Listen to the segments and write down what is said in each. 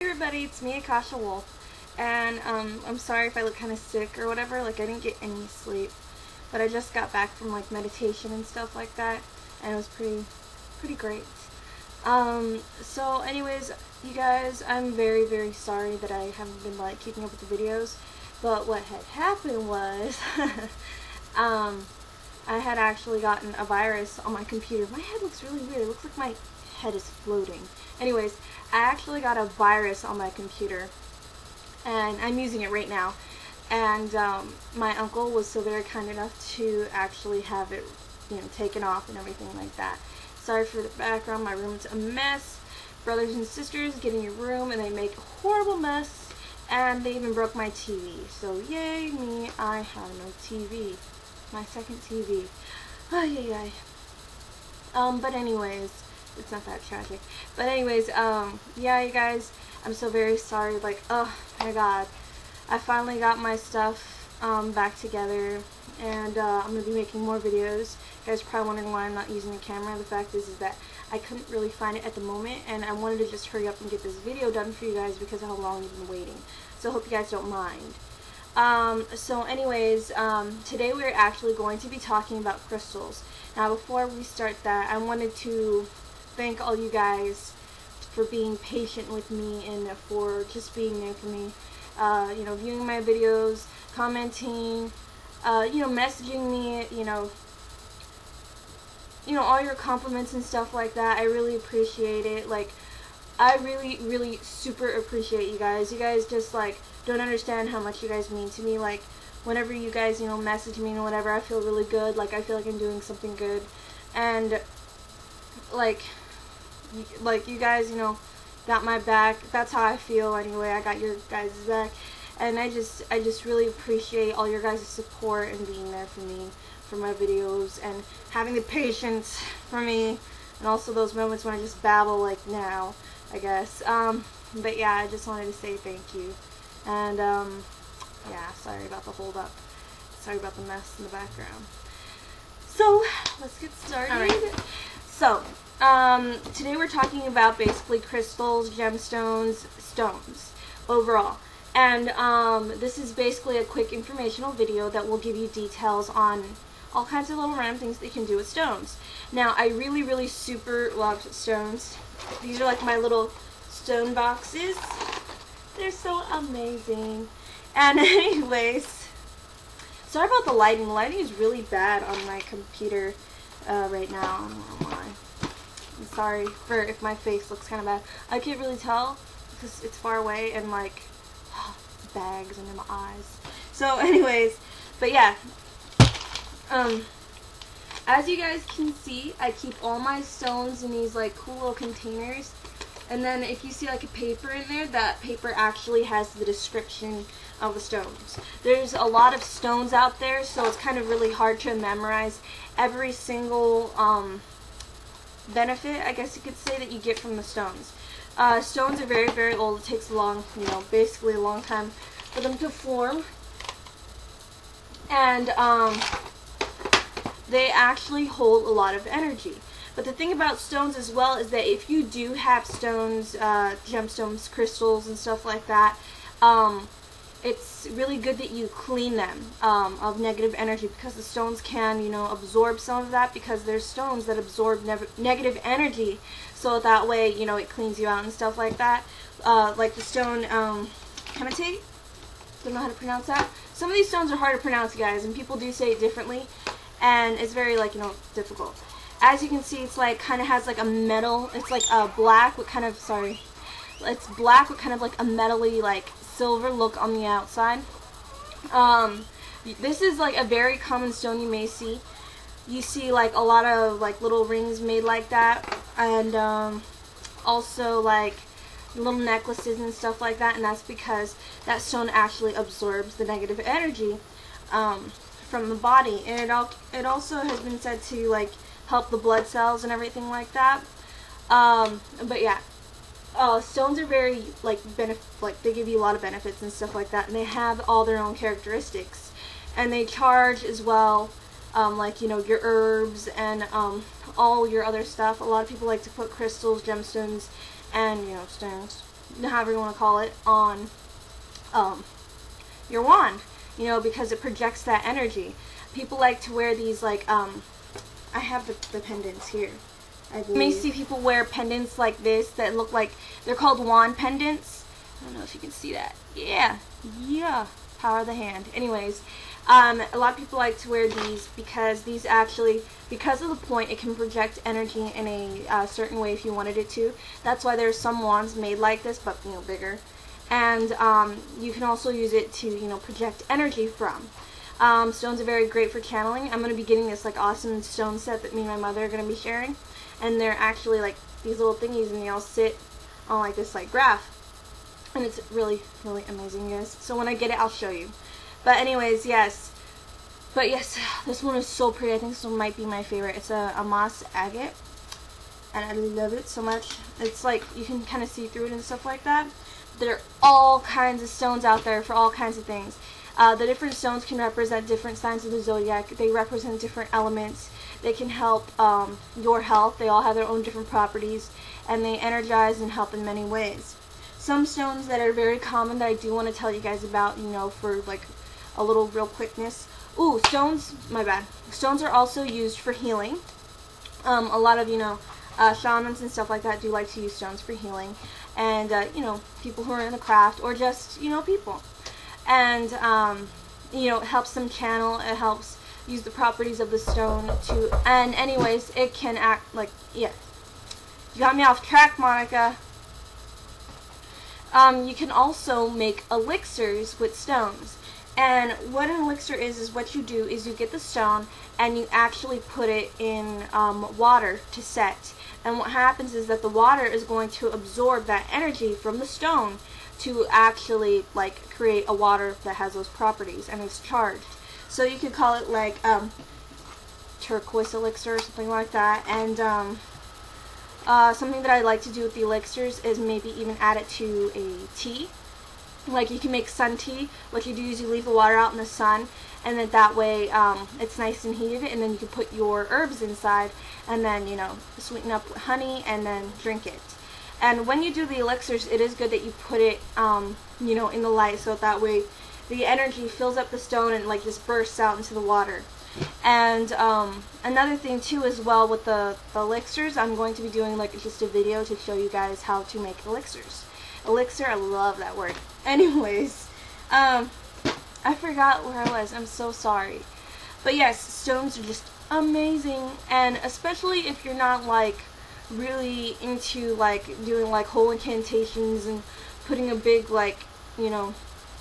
everybody, it's me, Akasha Wolf, and I'm sorry if I look kind of sick or whatever. Like, I didn't get any sleep, but I just got back from like meditation and stuff like that, and it was pretty great. So anyways, you guys, I'm very sorry that I haven't been like keeping up with the videos, but what had happened was I had actually gotten a virus on my computer. My head looks really weird. It looks like my head is floating. Anyways, I actually got a virus on my computer, and I'm using it right now. And my uncle was so very kind enough to actually have it, taken off and everything like that. Sorry for the background. My room's a mess. Brothers and sisters get in your room and they make a horrible mess. And they even broke my TV. So yay me, I have no TV. My second TV. Ay, ay, ay. But anyways, it's not that tragic. But anyways, yeah, you guys, I'm so very sorry. Like, oh my god, I finally got my stuff back together, and I'm gonna be making more videos. You guys are probably wondering why I'm not using the camera. The fact is that I couldn't really find it at the moment, and I wanted to just hurry up and get this video done for you guys because of how long you've been waiting. So I hope you guys don't mind. So anyways, today we're actually going to be talking about crystals. Now before we start that, I wanted to thank all you guys for being patient with me and for just being there for me. Viewing my videos, commenting, messaging me, all your compliments and stuff like that. I really appreciate it. Like, I really super appreciate you guys. You guys just like don't understand how much you guys mean to me. Like, whenever you guys message me and whatever, I feel really good. Like, I feel like I'm doing something good, and like you guys got my back. That's how I feel anyway. I got your guys' back, and I just really appreciate all your guys' support and being there for me for my videos and having the patience for me, and also those moments when I just babble like now, I guess. But yeah, I just wanted to say thank you. And yeah, sorry about the hold up. Sorry about the mess in the background. So let's get started. All right. So today we're talking about basically crystals, gemstones, stones overall. And this is basically a quick informational video that will give you details on all kinds of little random things that you can do with stones. Now, I really super love stones. These are like my little stone boxes. They're so amazing. And anyways, sorry about the lighting. The lighting is really bad on my computer right now. I don't know why. I'm sorry for if my face looks kind of bad. I can't really tell because it's far away and like bags under my eyes. So anyways, but yeah, as you guys can see, I keep all my stones in these like cool little containers, and then if you see like a paper in there, that paper actually has the description of the stones. There's a lot of stones out there, so it's kind of really hard to memorize every single benefit, I guess you could say, that you get from the stones. Stones are very old. It takes a long, basically a long time for them to form, and they actually hold a lot of energy. But the thing about stones as well is that if you do have stones, gemstones, crystals, and stuff like that, it's really good that you clean them of negative energy, because the stones can, absorb some of that, because there's stones that absorb negative energy, so that way, it cleans you out and stuff like that. Like the stone, hematite, don't know how to pronounce that. Some of these stones are hard to pronounce, guys, and people do say it differently, and it's very, difficult. As you can see, it's like, kind of has like a metal, it's like black with kind of, it's black with kind of like a metally, like, silver look on the outside. This is like a very common stone you may see. You see like a lot of like little rings made like that, and also like little necklaces and stuff like that, and that's because that stone actually absorbs the negative energy from the body, and it also has been said to like help the blood cells and everything like that. But yeah, stones are very they give you a lot of benefits and stuff like that, and they have all their own characteristics, and they charge as well, like your herbs and all your other stuff. A lot of people like to put crystals, gemstones, and stones however you want to call it, on your wand, you know, because it projects that energy. People like to wear these, like, I have the pendants here. You may see people wear pendants like this that look like, they're called wand pendants. I don't know if you can see that. Yeah, power of the hand. Anyways, a lot of people like to wear these because these actually, because of the point, it can project energy in a certain way if you wanted it to. That's why there's some wands made like this, but, you know, bigger. And you can also use it to, you know, project energy from. Stones are very great for channeling. I'm going to be getting this, like, awesome stone set that me and my mother are going to be sharing. And they're actually, like, these little thingies, and they all sit on, like, this, like, graph. And it's really, really amazing, guys. So when I get it, I'll show you. But anyways, yes. But yes, this one is so pretty. I think this one might be my favorite. It's a moss agate. And I love it so much. It's like, you can kind of see through it and stuff like that. There are all kinds of stones out there for all kinds of things. The different stones can represent different signs of the zodiac. They represent different elements. They can help your health. They all have their own different properties. And they energize and help in many ways. Some stones that are very common that I do want to tell you guys about, you know, for like a little real quickness. Ooh, stones, my bad. Stones are also used for healing. A lot of, you know, shamans and stuff like that do like to use stones for healing. And, you know, people who are in the craft, or just, you know, people. And, you know, it helps them channel. It helps use the properties of the stone to, and anyways, it can act like, yeah. You got me off track, Monica. You can also make elixirs with stones. And what an elixir is what you do is you get the stone and you actually put it in water to set. And what happens is that the water is going to absorb that energy from the stone to actually, like, create a water that has those properties, and it's charged. So you could call it like turquoise elixir or something like that. And something that I like to do with the elixirs is maybe even add it to a tea. Like, you can make sun tea. What you do is you leave the water out in the sun, and then that way it's nice and heated, and then you can put your herbs inside, and then, you know, sweeten up with honey, and then drink it. And when you do the elixirs, it is good that you put it, you know, in the light, so that way the energy fills up the stone and, like, just bursts out into the water. And another thing too as well with the elixirs, I'm going to be doing, like, just a video to show you guys how to make elixirs. Elixir, I love that word. Anyways, I forgot where I was. I'm so sorry. But yes, stones are just amazing, and especially if you're not, like, really into, like, doing, like, whole incantations and putting a big, like, you know,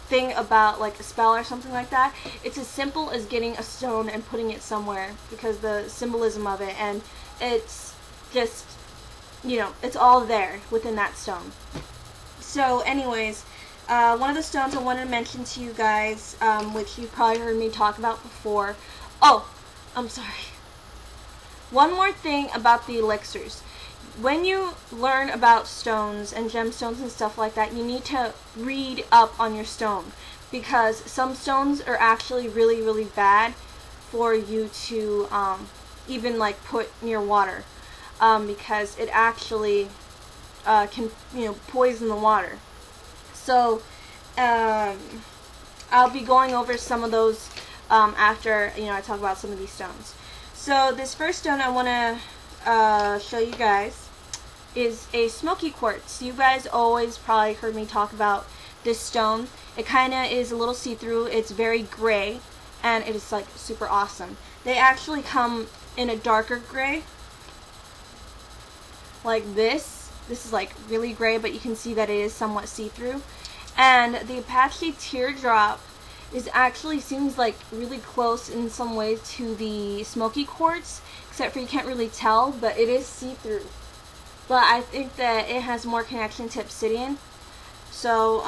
thing about, like, a spell or something like that. It's as simple as getting a stone and putting it somewhere, because the symbolism of it, and it's just, you know, it's all there within that stone. So anyways, one of the stones I wanted to mention to you guys, which you've probably heard me talk about before. Oh, I'm sorry. One more thing about the elixirs. When you learn about stones and gemstones and stuff like that, you need to read up on your stone, because some stones are actually really, really bad for you to even, like, put near water, because it actually can, you know, poison the water. So I'll be going over some of those after, you know, I talk about some of these stones. So this first stone I want to show you guys is a smoky quartz. You guys always probably heard me talk about this stone. It kind of is a little see-through. It's very gray, and it is, like, super awesome. They actually come in a darker gray, like this. This is, like, really gray, but you can see that it is somewhat see-through. And the Apache teardrop is actually seems like really close in some ways to the smoky quartz, except for you can't really tell, but it is see-through. But I think that it has more connection to obsidian. So,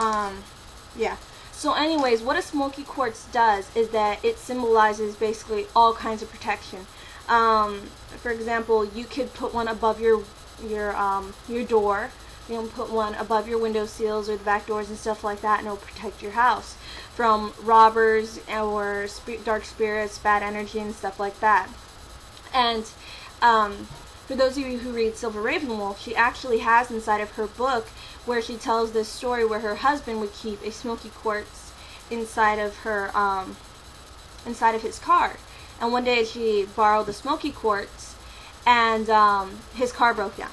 yeah. So anyways, what a smoky quartz does is that it symbolizes basically all kinds of protection. For example, you could put one above your door. You can put one above your window sills or the back doors and stuff like that, and it'll protect your house from robbers or dark spirits, bad energy, and stuff like that. And for those of you who read Silver Ravenwolf, she actually has inside of her book where she tells this story where her husband would keep a smoky quartz inside of her, inside of his car. And one day she borrowed the smoky quartz, and his car broke down.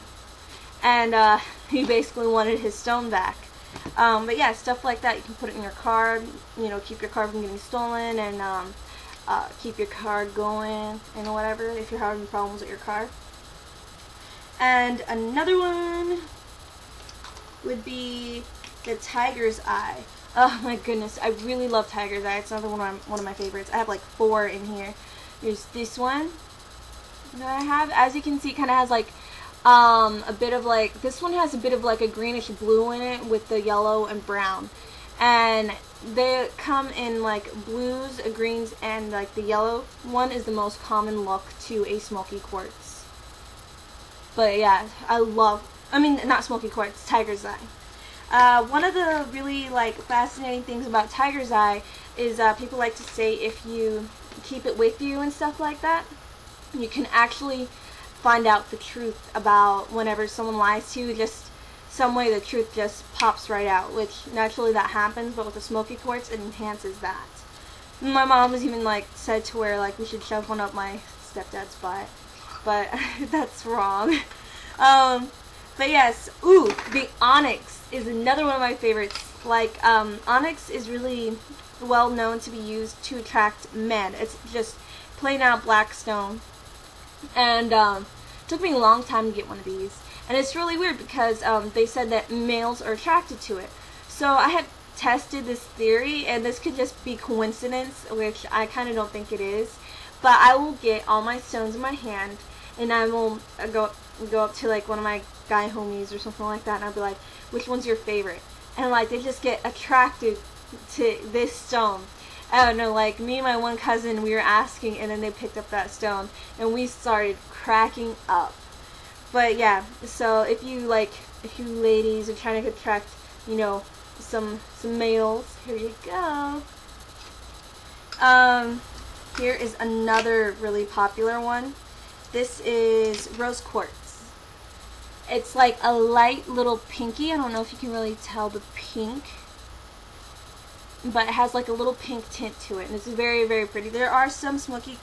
And he basically wanted his stone back. But yeah, stuff like that, you can put it in your car, you know, keep your car from getting stolen, and keep your car going, and whatever, if you're having problems with your car. And another one would be the Tiger's Eye. Oh my goodness, I really love Tiger's Eye. It's another one of my favorites. I have like 4 in here. There's this one that I have. As you can see, it kind of has like a bit of like, this one has a bit of like a greenish blue in it with the yellow and brown. And they come in like blues, greens, and like the yellow one is the most common look to a smoky quartz. But yeah, not smoky quartz, Tiger's Eye. One of the really like fascinating things about Tiger's Eye is people like to say if you keep it with you and stuff like that, you can actually find out the truth about whenever someone lies to you. Just some way the truth just pops right out, which naturally that happens, but with the smoky quartz it enhances that. My mom was even like said to where like we should shove one up my stepdad's butt, but that's wrong. But yes, ooh, the onyx is another one of my favorites. Like, onyx is really well known to be used to attract men. It's just plain out black stone. And it took me a long time to get one of these. And it's really weird because they said that males are attracted to it. So I had tested this theory, and this could just be coincidence, which I kind of don't think it is. But I will get all my stones in my hand, and I will go up to like one of my guy homies or something like that, and I'll be like, which one's your favorite? And like they just get attracted to this stone. I don't know, like me and my one cousin, we were asking, and then they picked up that stone, and we started cracking up. But yeah, so if you ladies are trying to attract, you know, some males, here you go. Here is another really popular one. This is rose quartz. It's like a light little pinky. I don't know if you can really tell the pink, but it has like a little pink tint to it, and it's very, very pretty. There are some keep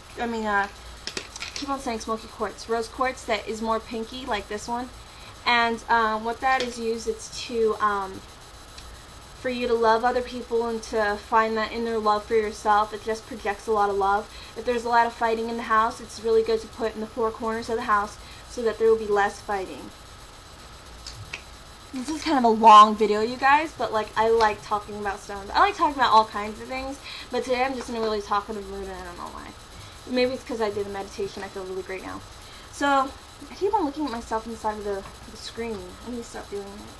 on saying smoky quartz, rose quartz that is more pinky, like this one. And what that is used, it's to for you to love other people and to find that inner love for yourself. It just projects a lot of love. If there's a lot of fighting in the house, it's really good to put in the 4 corners of the house so that there will be less fighting. This is kind of a long video, you guys, but like I like talking about stones. I like talking about all kinds of things, but today I'm just in a really talkative mood, and I don't know why. Maybe it's because I did a meditation. I feel really great now. So I keep on looking at myself inside of the screen. I need to stop doing that.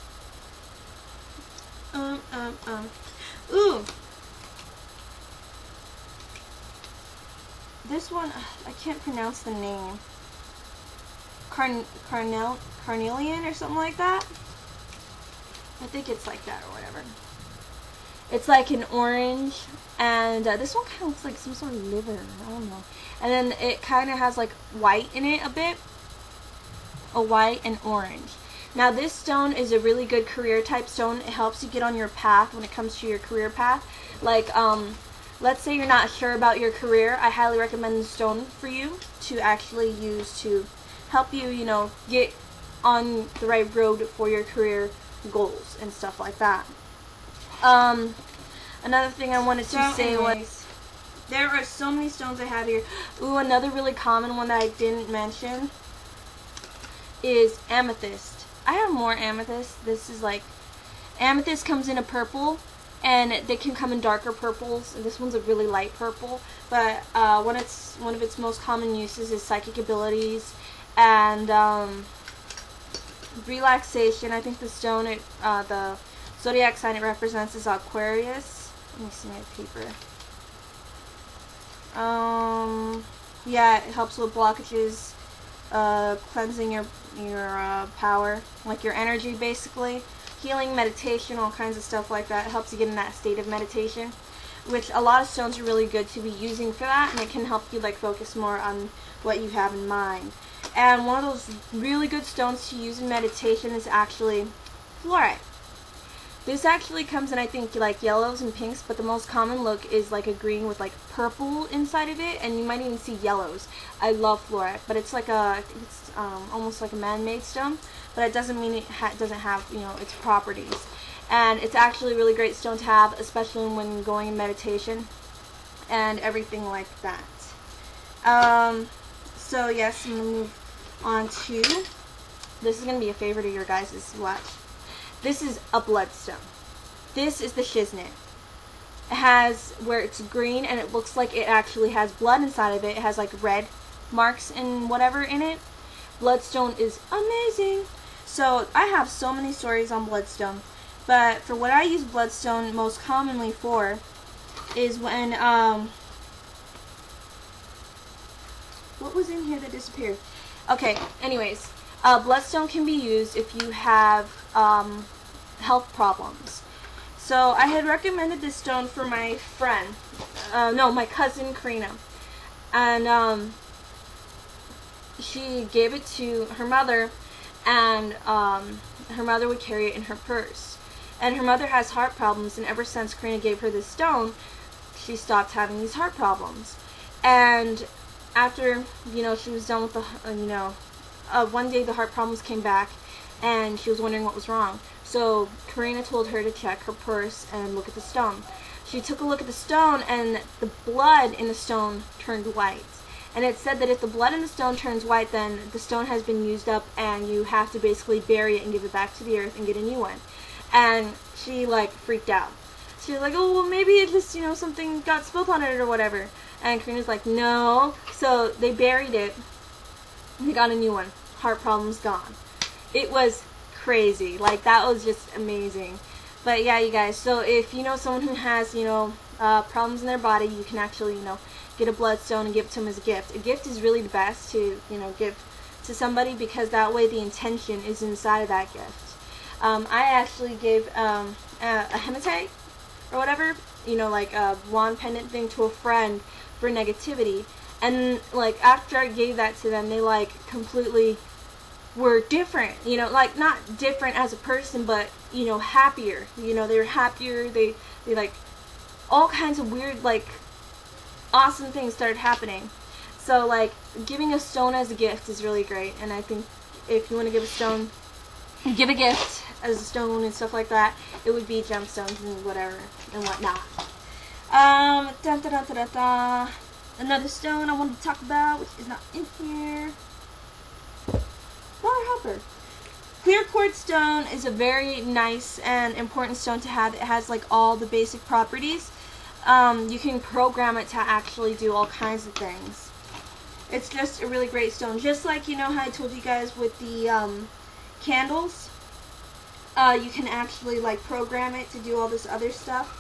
Ooh. This one, I can't pronounce the name. Carnelian or something like that. I think it's like that or whatever. It's like an orange, and this one kind of looks like some sort of liver. I don't know. And then it kind of has like white in it a bit. A white and orange. Now this stone is a really good career type stone. It helps you get on your path when it comes to your career path. Like, let's say you're not sure about your career. I highly recommend this stone for you to actually use to help you, you know, get on the right road for your career goals and stuff like that. Another thing I wanted to say was, there are so many stones I have here. Ooh, another really common one that I didn't mention is amethyst. I have more amethyst. This is like, amethyst comes in a purple, and they can come in darker purples. And this one's a really light purple, but one of its most common uses is psychic abilities and relaxation. I think the stone, the zodiac sign it represents is Aquarius. Let me see my paper. Yeah, it helps with blockages, cleansing your power, like your energy basically, healing, meditation, all kinds of stuff like that. It helps you get in that state of meditation, which a lot of stones are really good to be using for that, and it can help you like focus more on what you have in mind. And one of those really good stones to use in meditation is actually fluorite. This actually comes in, I think, like yellows and pinks, but the most common look is like a green with like purple inside of it, and you might even see yellows. I love fluorite, but it's like it's almost like a man-made stone, but it doesn't mean it doesn't have, you know, its properties. And it's actually a really great stone to have, especially when going in meditation and everything like that. So yes, I'm gonna move on to, this is gonna be a favorite of your guys' watch. This is a bloodstone. This is the shiznit. It has, where it's green and it looks like it actually has blood inside of it. It has like red marks and whatever in it. Bloodstone is amazing. So I have so many stories on bloodstone, but for what I use bloodstone most commonly for is when, what was in here that disappeared? Okay, anyways, bloodstone can be used if you have health problems. So I had recommended this stone for my friend, my cousin Karina, and she gave it to her mother, and her mother would carry it in her purse. And her mother has heart problems, and ever since Karina gave her this stone, she stopped having these heart problems. And after, you know, she was done with the, one day the heart problems came back, and she was wondering what was wrong. So Karina told her to check her purse and look at the stone. She took a look at the stone, and the blood in the stone turned white. And it said that if the blood in the stone turns white, then the stone has been used up, and you have to basically bury it and give it back to the earth and get a new one. And she like freaked out. She was like, oh, well, maybe it just, you know, something got spilled on it or whatever. And Karina's like, no. So they buried it. They got a new one. Heart problems gone. It was crazy. Like, that was just amazing. But yeah, you guys, so if you know someone who has, you know, problems in their body, you can actually, you know, get a bloodstone and give it to them as a gift. A gift is really the best to, you know, give to somebody, because that way the intention is inside of that gift. I actually gave a hematite or whatever, you know, like a wand pendant thing to a friend for negativity. And like after I gave that to them, they like completely were different, you know, like not different as a person, but, you know, happier. You know, they were happier. They like all kinds of weird, like awesome things started happening. So like giving a stone as a gift is really great. And I think if you want to give a stone, give a gift as a stone and stuff like that, it would be gemstones and whatever and whatnot. Another stone I wanted to talk about, which is not in here. Flower hopper. Clear quartz stone is a very nice and important stone to have. It has like all the basic properties. You can program it to actually do all kinds of things. It's just a really great stone. Just like, you know how I told you guys with the candles, you can actually like program it to do all this other stuff.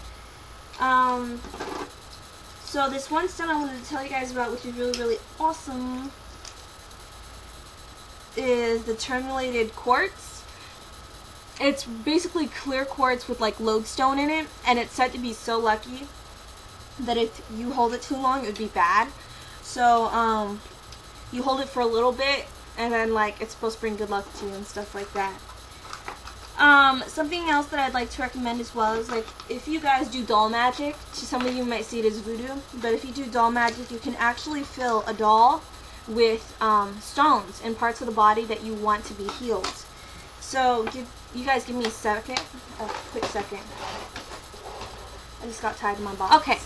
So this one stone I wanted to tell you guys about, which is really, really awesome, is the terminated quartz. It's basically clear quartz with like lodestone in it, and it's said to be so lucky that if you hold it too long, it would be bad. So you hold it for a little bit, and then like it's supposed to bring good luck to you and stuff like that. Something else that I'd like to recommend as well is, like, if you guys do doll magic, to some of you might see it as voodoo, but if you do doll magic, you can actually fill a doll with stones in parts of the body that you want to be healed. So you guys give me a second, a quick second. I just got tied to my box. Okay.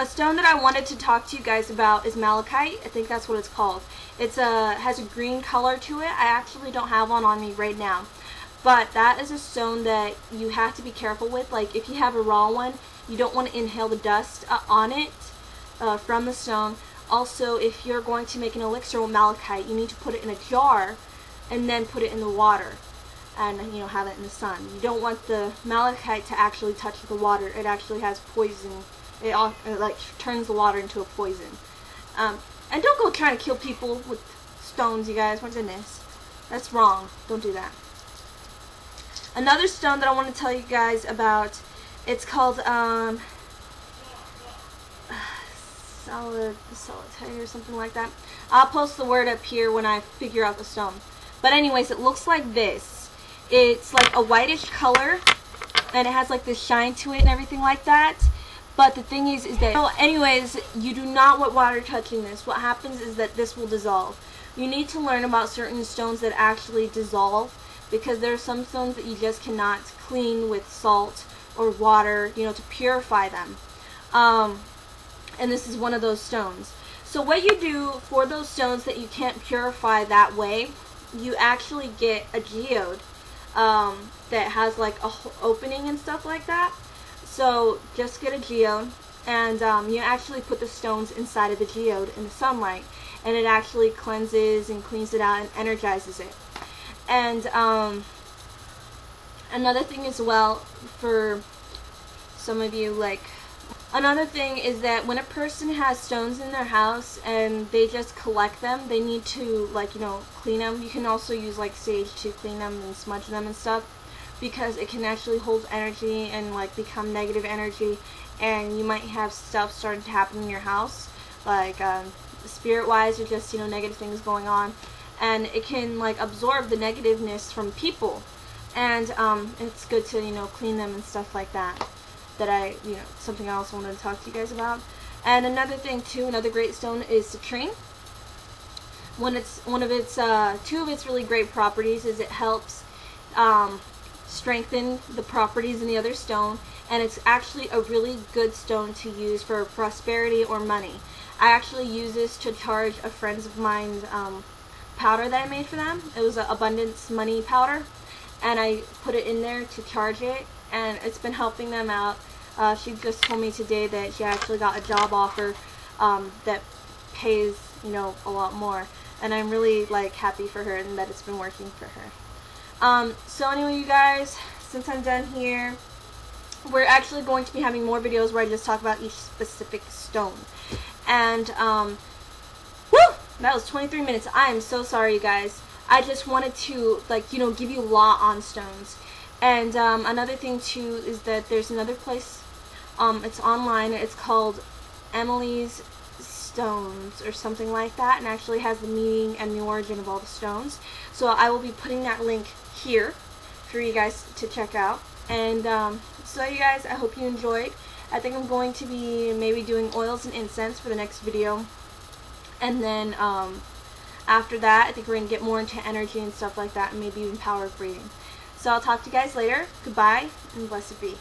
A stone that I wanted to talk to you guys about is malachite. I think that's what it's called. It's has a green color to it. I actually don't have one on me right now. But that is a stone that you have to be careful with. Like, if you have a raw one, you don't want to inhale the dust on it from the stone. Also, if you're going to make an elixir with malachite, you need to put it in a jar and then put it in the water and, you know, have it in the sun. You don't want the malachite to actually touch the water. It actually has poison. It like turns the water into a poison. And don't go trying to kill people with stones, you guys. My goodness. That's wrong. Don't do that. Another stone that I want to tell you guys about, it's called Salotite or something like that. I'll post the word up here when I figure out the stone. But anyways, it looks like this. It's like a whitish color, and it has like this shine to it and everything like that. But the thing is that, so anyways, you do not want water touching this. What happens is that this will dissolve. You need to learn about certain stones that actually dissolve, because there are some stones that you just cannot clean with salt or water, you know, to purify them. And this is one of those stones. So what you do for those stones that you can't purify that way, you actually get a geode that has like a opening and stuff like that. So just get a geode, and you actually put the stones inside of the geode in the sunlight, and it actually cleanses and cleans it out and energizes it. And another thing as well, for some of you, like, another thing is that when a person has stones in their house and they just collect them, they need to, like, you know, clean them. You can also use like sage to clean them and smudge them and stuff, because it can actually hold energy and like become negative energy, and you might have stuff starting to happen in your house, like spirit wise, or just, you know, negative things going on, and it can like absorb the negativeness from people, and it's good to, you know, clean them and stuff like that. You know, something else I wanted to talk to you guys about. And another thing too, another great stone is citrine. Two of its really great properties is it helps strengthen the properties in the other stone, and it's actually a really good stone to use for prosperity or money. I actually use this to charge a friend of mine's powder that I made for them. It was an abundance money powder, and I put it in there to charge it, and it's been helping them out. She just told me today that she actually got a job offer that pays, you know, a lot more, and I'm really like happy for her and that it's been working for her. So anyway, you guys, since I'm done here, we're actually going to be having more videos where I just talk about each specific stone. And woo! That was 23 minutes. I am so sorry, you guys. I just wanted to, like, you know, give you a lot on stones. And another thing too is that there's another place, it's online, it's called Emily's Stones or something like that, and actually has the meaning and the origin of all the stones. So I will be putting that link here for you guys to check out. And so you guys, I hope you enjoyed. I think I'm going to be maybe doing oils and incense for the next video, and then after that I think we're going to get more into energy and stuff like that, and maybe even power of breathing. So I'll talk to you guys later. Goodbye, and blessed be.